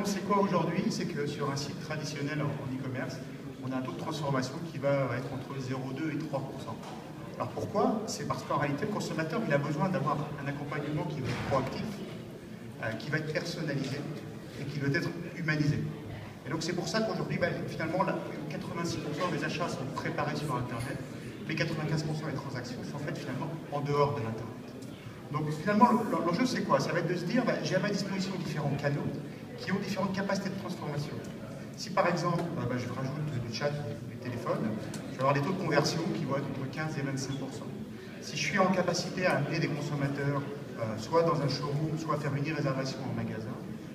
c'est quoi aujourd'hui? C'est que sur un site traditionnel en e-commerce, on a un taux de transformation qui va être entre 0,2 et 3%. Alors pourquoi? C'est parce qu'en réalité, le consommateur il a besoin d'avoir un accompagnement qui va être proactif, qui va être personnalisé et qui doit être humanisé. Et donc c'est pour ça qu'aujourd'hui, finalement, 86% des achats sont préparés sur Internet, mais 95% des transactions sont faites finalement en dehors de l'Internet. Donc finalement, l'enjeu c'est quoi? Ça va être de se dire, j'ai à ma disposition différents canaux qui ont différentes capacités de transformation. Si par exemple, je rajoute du chat du téléphone, je vais avoir des taux de conversion qui vont être entre 15 et 25%. Si je suis en capacité à amener des consommateurs, soit dans un showroom, soit faire une e-réservation en magasin,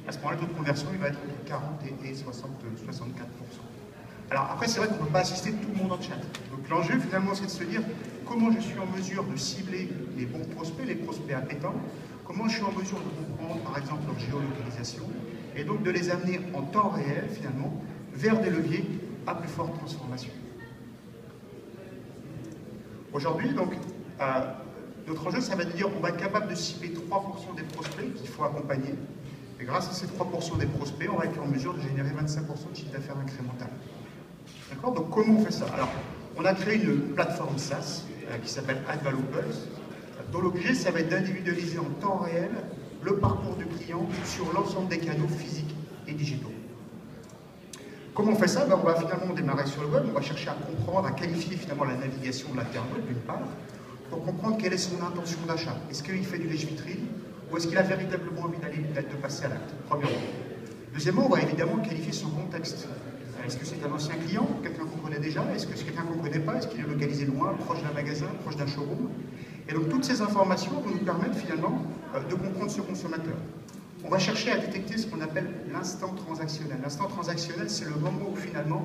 à ce moment-là, le taux de conversion il va être entre 40 et 64%. Alors après, c'est vrai qu'on ne peut pas assister tout le monde en chat. Donc l'enjeu finalement, c'est de se dire comment je suis en mesure de cibler les bons prospects, les prospects appétents, comment je suis en mesure de comprendre par exemple leur géolocalisation, et donc de les amener en temps réel finalement vers des leviers à plus forte transformation. Aujourd'hui, donc, notre enjeu, ça va être de dire qu'on va être capable de cibler 3% des prospects qu'il faut accompagner, et grâce à ces 3% des prospects, on va être en mesure de générer 25% de chiffre d'affaires incrémental. D'accord? Donc comment on fait ça? Alors, on a créé une plateforme SaaS qui s'appelle AdValuePulse, dont l'objet, ça va être d'individualiser en temps réel le parcours du client sur l'ensemble des canaux physiques et digitaux. Comment on fait ça? On va finalement démarrer sur le web, on va chercher à comprendre, à qualifier finalement la navigation de l'internaute d'une part, pour comprendre quelle est son intention d'achat. Est-ce qu'il fait du lèche-vitrine ou est-ce qu'il a véritablement envie de passer à l'acte? Premièrement. Deuxièmement, on va évidemment qualifier son contexte. Est-ce que c'est un ancien client, quelqu'un qu'on connaît déjà? Est-ce que c'est quelqu'un qu'on ne connaît pas? Est-ce qu'il est localisé loin, proche d'un magasin, proche d'un showroom? Et donc toutes ces informations vont nous permettre finalement de comprendre ce consommateur. On va chercher à détecter ce qu'on appelle l'instant transactionnel. L'instant transactionnel, c'est le moment où finalement,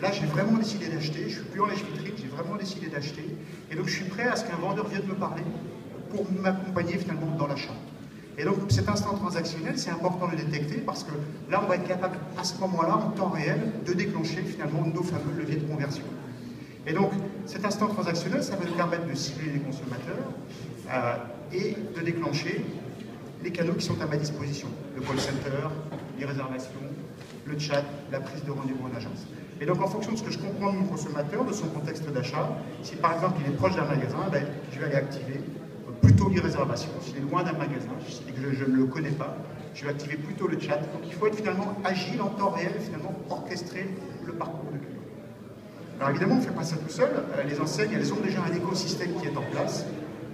là j'ai vraiment décidé d'acheter, je ne suis plus en lèche-vitrine, j'ai vraiment décidé d'acheter, et donc je suis prêt à ce qu'un vendeur vienne me parler pour m'accompagner finalement dans l'achat. Et donc cet instant transactionnel, c'est important de le détecter parce que là, on va être capable à ce moment-là, en temps réel, de déclencher finalement nos fameux leviers de conversion. Et donc cet instant transactionnel, ça va nous permettre de cibler les consommateurs et de déclencher les canaux qui sont à ma disposition. Le call center, les réservations, le chat, la prise de rendez-vous en agence. Et donc en fonction de ce que je comprends de mon consommateur, de son contexte d'achat, si par exemple il est proche d'un magasin, je vais aller activer plutôt les réservations. S'il est loin d'un magasin, et que je ne le connais pas, je vais activer plutôt le chat. Donc il faut être finalement agile en temps réel, finalement orchestrer le parcours du client. Alors évidemment, on ne fait pas ça tout seul. Les enseignes, elles ont déjà un écosystème qui est en place.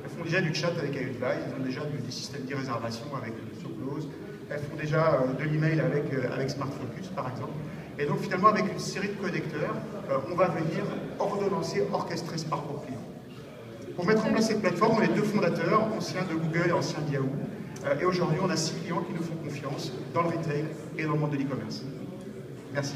Elles font déjà du chat avec iAdvise, elles ont déjà des systèmes d'e-réservation avec SoClose, elles font déjà de l'email avec SmartFocus par exemple. Et donc finalement, avec une série de connecteurs, on va venir ordonnancer, orchestrer ce parcours client. Pour mettre en place cette plateforme, on est deux fondateurs, anciens de Google et anciens de Yahoo. Et aujourd'hui, on a 6 clients qui nous font confiance dans le retail et dans le monde de l'e-commerce. Merci.